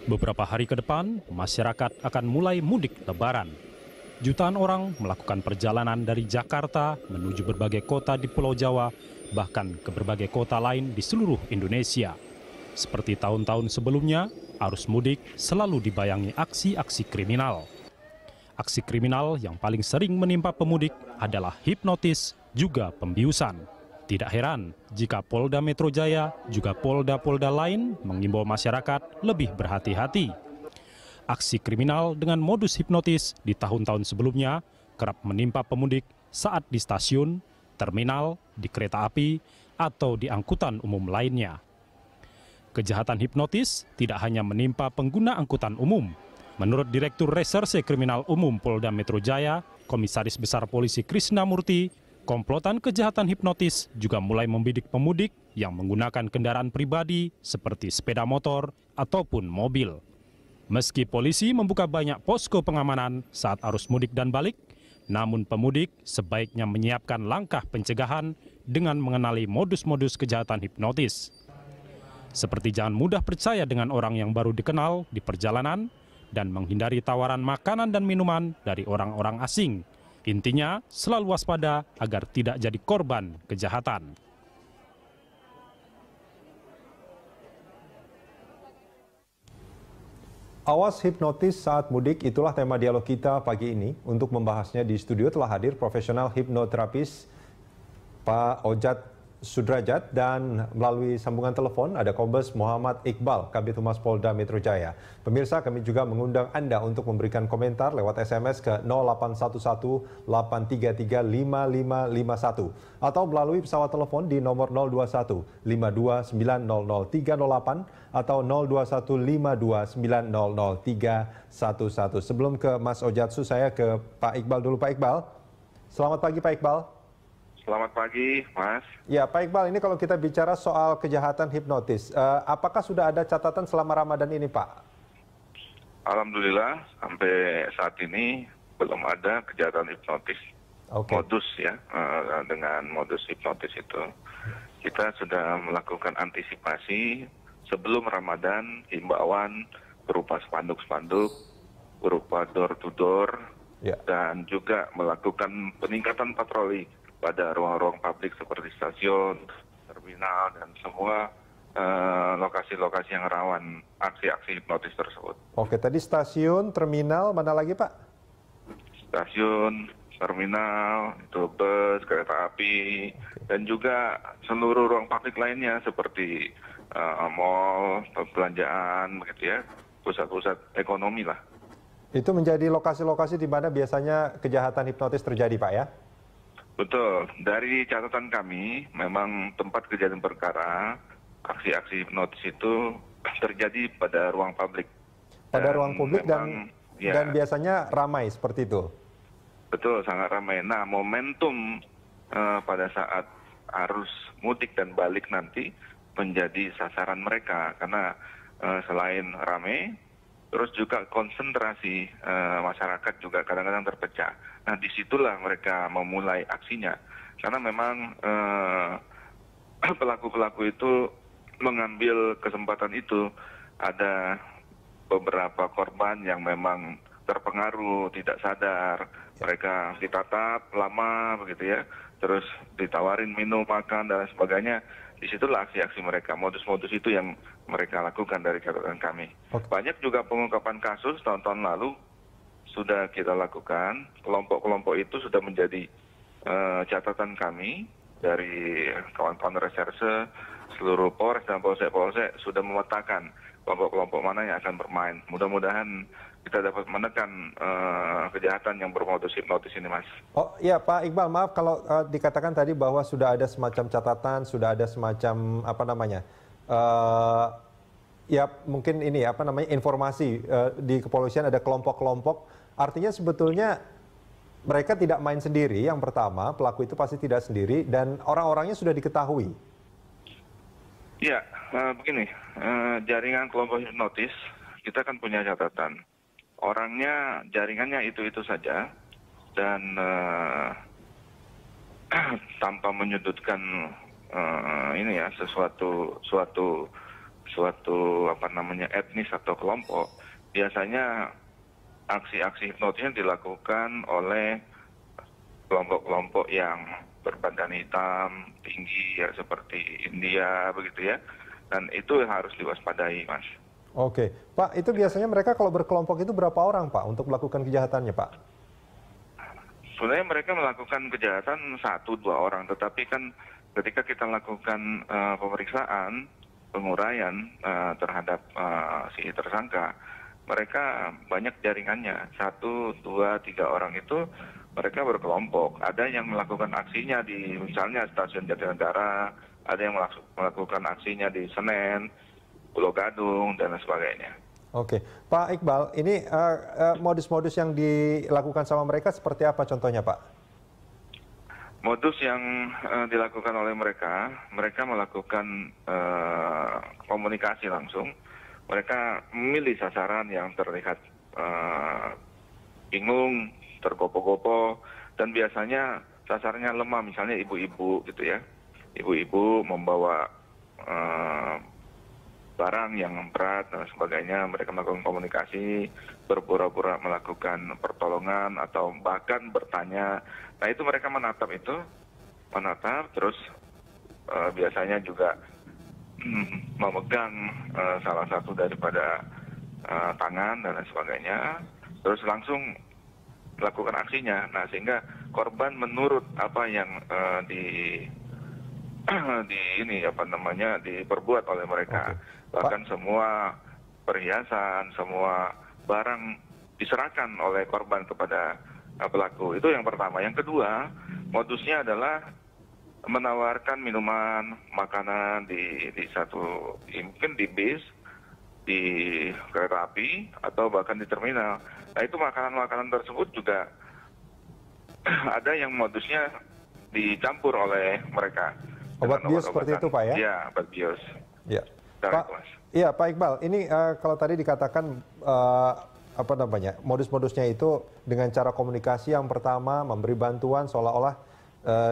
Beberapa hari ke depan, masyarakat akan mulai mudik Lebaran. Jutaan orang melakukan perjalanan dari Jakarta menuju berbagai kota di Pulau Jawa, bahkan ke berbagai kota lain di seluruh Indonesia. Seperti tahun-tahun sebelumnya, arus mudik selalu dibayangi aksi-aksi kriminal. Aksi kriminal yang paling sering menimpa pemudik adalah hipnotis, juga pembiusan. Tidak heran jika Polda Metro Jaya juga polda-polda lain mengimbau masyarakat lebih berhati-hati. Aksi kriminal dengan modus hipnotis di tahun-tahun sebelumnya kerap menimpa pemudik saat di stasiun, terminal, di kereta api, atau di angkutan umum lainnya. Kejahatan hipnotis tidak hanya menimpa pengguna angkutan umum. Menurut Direktur Reserse Kriminal Umum Polda Metro Jaya, Komisaris Besar Polisi Krisna Murty, komplotan kejahatan hipnotis juga mulai membidik pemudik yang menggunakan kendaraan pribadi seperti sepeda motor ataupun mobil. Meski polisi membuka banyak posko pengamanan saat arus mudik dan balik, namun pemudik sebaiknya menyiapkan langkah pencegahan dengan mengenali modus-modus kejahatan hipnotis. Seperti jangan mudah percaya dengan orang yang baru dikenal di perjalanan dan menghindari tawaran makanan dan minuman dari orang-orang asing. Intinya, selalu waspada agar tidak jadi korban kejahatan. Awas hipnotis saat mudik, itulah tema dialog kita pagi ini. Untuk membahasnya di studio telah hadir profesional hipnoterapis Pak Ojat Sudrajat, dan melalui sambungan telepon ada Kombes Muhammad Iqbal, Kabid Humas Polda Metro Jaya. Pemirsa, kami juga mengundang Anda untuk memberikan komentar lewat SMS ke 0811-833-5551 atau melalui pesawat telepon di nomor 021-52900-308 atau 021-52900-311. Sebelum ke Mas Ojatsu, saya ke Pak Iqbal dulu. Pak Iqbal, selamat pagi Pak Iqbal. Selamat pagi, Mas. Ya, Pak Iqbal, ini kalau kita bicara soal kejahatan hipnotis, apakah sudah ada catatan selama Ramadan ini, Pak? Alhamdulillah, sampai saat ini belum ada kejahatan hipnotis. Modus ya, dengan modus hipnotis itu. Kita sudah melakukan antisipasi sebelum Ramadan, himbauan berupa spanduk-spanduk, berupa door-to-door, dan juga melakukan peningkatan patroli pada ruang-ruang publik seperti stasiun, terminal, dan semua lokasi-lokasi yang rawan aksi-aksi hipnotis tersebut. Oke, tadi stasiun, terminal, mana lagi Pak? Stasiun, terminal, itu bus, kereta api, dan juga seluruh ruang publik lainnya seperti mall, perbelanjaan, begitu ya, pusat-pusat ekonomi lah. Itu menjadi lokasi-lokasi di mana biasanya kejahatan hipnotis terjadi, Pak ya? Betul. Dari catatan kami, memang tempat kejadian perkara, aksi-aksi hipnotis itu terjadi pada ruang publik. Pada ruang publik memang, dan biasanya ramai seperti itu? Betul, sangat ramai. Nah, momentum pada saat arus mudik dan balik nanti menjadi sasaran mereka. Karena selain ramai, terus juga konsentrasi masyarakat juga kadang-kadang terpecah. Nah, disitulah mereka memulai aksinya. Karena memang pelaku-pelaku itu mengambil kesempatan itu. Ada beberapa korban yang memang terpengaruh, tidak sadar. Mereka ditatap lama, begitu ya. Terus ditawarin minum, makan, dan sebagainya. Disitulah aksi-aksi mereka. Modus-modus itu yang mereka lakukan dari catatan kami. Banyak juga pengungkapan kasus tahun-tahun lalu sudah kita lakukan. Kelompok-kelompok itu sudah menjadi catatan kami dari kawan-kawan reserse, seluruh Polres dan Polsek sudah memetakan kelompok-kelompok mana yang akan bermain. Mudah-mudahan kita dapat menekan kejahatan yang bermodus hipnotis ini, Mas. Oh iya, Pak Iqbal, maaf kalau dikatakan tadi bahwa sudah ada semacam catatan, sudah ada semacam apa namanya, ya mungkin ini apa namanya informasi di kepolisian ada kelompok-kelompok. Artinya sebetulnya mereka tidak main sendiri. Yang pertama, pelaku itu pasti tidak sendiri dan orang-orangnya sudah diketahui. Ya, begini, jaringan kelompok hipnotis kita kan punya catatan. Orangnya, jaringannya itu-itu saja, dan tanpa menyudutkan ini ya, suatu suatu etnis atau kelompok, biasanya aksi-aksi hipnotisnya dilakukan oleh kelompok-kelompok yang berbadan hitam, tinggi ya seperti India begitu ya. Dan itu harus diwaspadai, Mas. Oke, Pak, itu biasanya mereka kalau berkelompok itu berapa orang, Pak, untuk melakukan kejahatannya, Pak? Sebenarnya mereka melakukan kejahatan 1-2 orang, tetapi kan ketika kita lakukan pemeriksaan, penguraian terhadap si tersangka, mereka banyak jaringannya, 1, 2, 3 orang itu mereka berkelompok. Ada yang melakukan aksinya di misalnya stasiun Jatinegara, ada yang melakukan aksinya di Senen, Pulau Gadung, dan sebagainya. Oke, Pak Iqbal, ini modus-modus yang dilakukan sama mereka seperti apa contohnya, Pak? Modus yang dilakukan oleh mereka melakukan komunikasi langsung. Mereka memilih sasaran yang terlihat bingung, tergopoh-gopoh, dan biasanya sasarannya lemah, misalnya ibu-ibu gitu ya. Ibu-ibu membawa barang yang berat dan sebagainya, mereka melakukan komunikasi, berpura-pura melakukan pertolongan atau bahkan bertanya. Nah itu mereka menatap terus biasanya juga memegang salah satu daripada tangan dan lain sebagainya, terus langsung melakukan aksinya. Nah sehingga korban menurut apa yang diperbuat oleh mereka. Oke. Bahkan semua perhiasan, semua barang diserahkan oleh korban kepada pelaku. Itu yang pertama. Yang kedua, modusnya adalah menawarkan minuman, makanan mungkin di bis, di kereta api, atau bahkan di terminal. Nah itu makanan-makanan tersebut juga ada yang modusnya dicampur oleh mereka. Obat bius seperti itu, Pak, ya? Iya, obat bius. Ya. Pak Iqbal, ini kalau tadi dikatakan modus-modusnya itu dengan cara komunikasi yang pertama memberi bantuan seolah-olah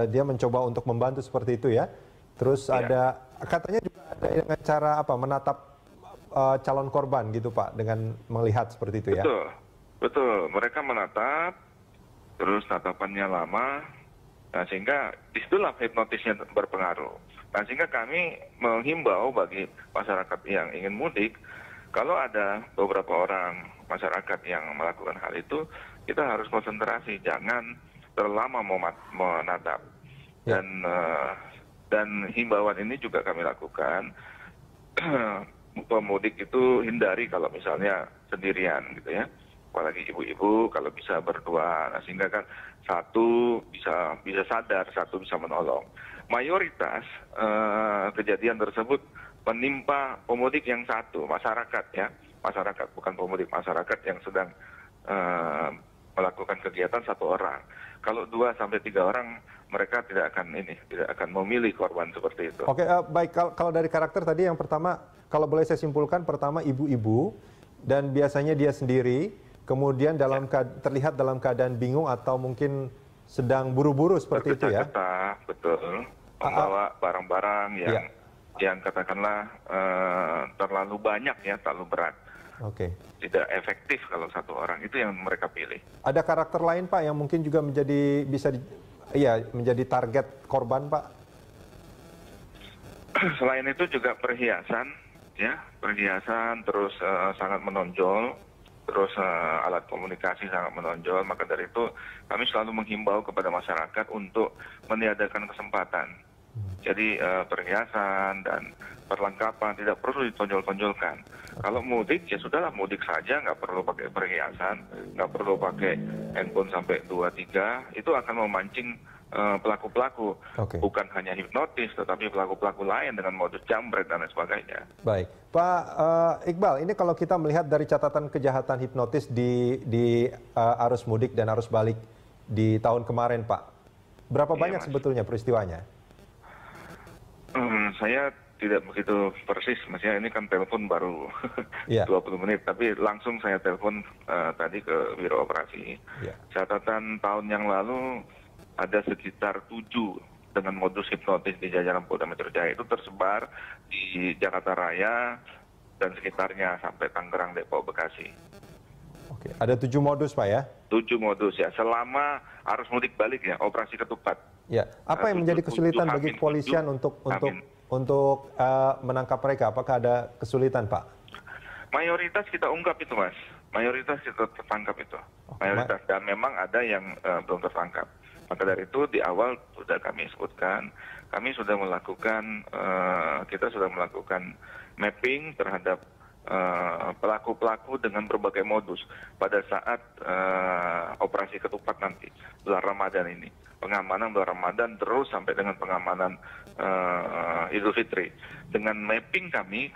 dia mencoba untuk membantu seperti itu ya. Terus ada katanya juga ada dengan cara menatap calon korban gitu, Pak, dengan melihat seperti itu ya. Betul. Mereka menatap, terus tatapannya lama, nah sehingga disitulah hipnotisnya berpengaruh. Nah sehingga kami menghimbau bagi masyarakat yang ingin mudik, kalau ada beberapa orang masyarakat yang melakukan hal itu, kita harus konsentrasi, jangan terlalu lama menatap. Dan himbauan ini juga kami lakukan, pemudik itu hindari kalau misalnya sendirian gitu ya. Apalagi ibu-ibu kalau bisa berdua, nah sehingga kan satu bisa sadar, satu bisa menolong. Mayoritas kejadian tersebut menimpa pemudik yang satu, masyarakat bukan pemudik, masyarakat yang sedang melakukan kegiatan satu orang. Kalau 2 sampai 3 orang, mereka tidak akan memilih korban seperti itu. Oke, baik. Kalau dari karakter tadi yang pertama, kalau boleh saya simpulkan, pertama ibu-ibu dan biasanya dia sendiri, kemudian terlihat dalam keadaan bingung atau mungkin sedang buru-buru seperti itu ya? Betul. Membawa barang-barang yang katakanlah terlalu banyak ya, terlalu berat. Oke. Tidak efektif kalau satu orang, itu yang mereka pilih. Ada karakter lain, Pak, yang mungkin juga menjadi target korban, Pak? Selain itu juga perhiasan, terus sangat menonjol, terus alat komunikasi sangat menonjol. Maka dari itu kami selalu menghimbau kepada masyarakat untuk meniadakan kesempatan. Jadi perhiasan dan perlengkapan tidak perlu ditonjol-tonjolkan. Kalau mudik ya sudahlah, mudik saja, nggak perlu pakai perhiasan, nggak perlu pakai handphone sampai 2-3, itu akan memancing pelaku-pelaku. Bukan hanya hipnotis, tetapi pelaku-pelaku lain dengan modus jambret dan lain sebagainya. Baik, Pak Iqbal, ini kalau kita melihat dari catatan kejahatan hipnotis di arus mudik dan arus balik di tahun kemarin, Pak, berapa banyak sebetulnya peristiwanya? Saya tidak begitu persis, maksudnya ini kan telepon baru 20 menit, tapi langsung saya telepon tadi ke Biro Operasi. Catatan tahun yang lalu ada sekitar 7 dengan modus hipnotis di jajaran Polda Metro Jaya itu tersebar di Jakarta Raya dan sekitarnya sampai Tangerang, Depok, Bekasi. Oke, ada 7 modus Pak ya? 7 modus ya, selama arus mudik balik ya, operasi ketupat. Ya, apa yang menjadi kesulitan bagi kepolisian untuk menangkap mereka? Apakah ada kesulitan Pak? Mayoritas kita ungkap itu Mas, mayoritas kita tertangkap itu, mayoritas, dan memang ada yang belum tertangkap. Maka dari itu di awal sudah kami sebutkan, kami sudah melakukan, kita sudah melakukan mapping terhadap pelaku-pelaku dengan berbagai modus pada saat operasi ketupat nanti, bulan Ramadan ini. Pengamanan bulan Ramadan terus sampai dengan pengamanan Idul Fitri. Dengan mapping kami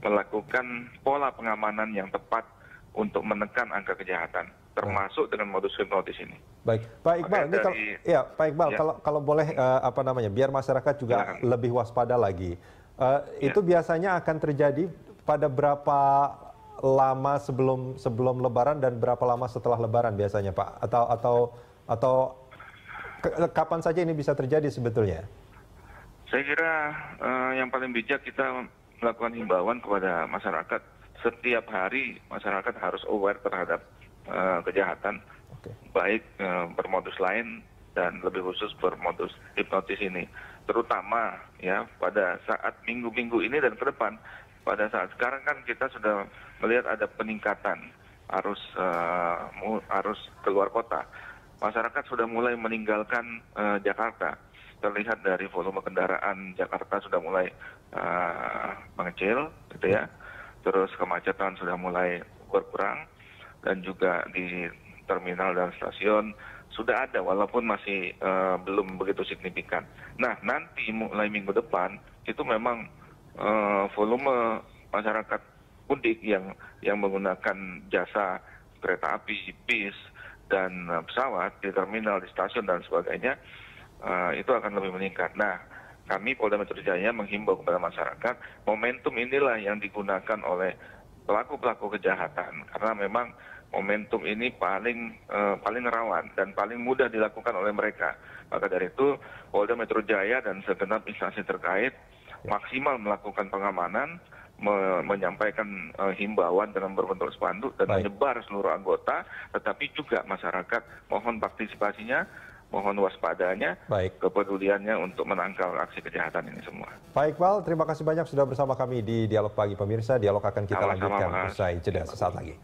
melakukan pola pengamanan yang tepat untuk menekan angka kejahatan, termasuk dengan modus hipnotis ini. Baik, Pak Iqbal, Pak Iqbal, kalau boleh biar masyarakat juga lebih waspada lagi. Itu biasanya akan terjadi pada berapa lama sebelum Lebaran dan berapa lama setelah Lebaran biasanya, Pak? Atau kapan saja ini bisa terjadi sebetulnya? Saya kira yang paling bijak kita melakukan himbauan kepada masyarakat. Setiap hari masyarakat harus aware terhadap kejahatan, baik bermodus lain dan lebih khusus bermodus hipnotis ini. Terutama ya pada saat minggu-minggu ini dan ke depan, pada saat sekarang kan kita sudah melihat ada peningkatan arus keluar kota. Masyarakat sudah mulai meninggalkan Jakarta. Terlihat dari volume kendaraan Jakarta sudah mulai mengecil, gitu ya. Terus kemacetan sudah mulai berkurang, dan juga di terminal dan stasiun sudah ada, walaupun masih belum begitu signifikan. Nah, nanti mulai minggu depan itu memang volume masyarakat mudik yang menggunakan jasa kereta api, bis, dan pesawat di terminal, di stasiun dan sebagainya itu akan lebih meningkat. Nah, kami Polda Metro Jaya menghimbau kepada masyarakat, momentum inilah yang digunakan oleh pelaku-pelaku kejahatan, karena memang momentum ini paling rawan dan paling mudah dilakukan oleh mereka. Maka dari itu Polda Metro Jaya dan segenap instansi terkait maksimal melakukan pengamanan, menyampaikan himbauan dengan berbentuk spanduk dan menyebar seluruh anggota, tetapi juga masyarakat mohon partisipasinya, mohon waspadanya, kepeduliannya untuk menangkal aksi kejahatan ini semua. Pak Iqbal, terima kasih banyak sudah bersama kami di Dialog Pagi. Pemirsa, dialog akan kita lanjutkan usai jeda sesaat lagi.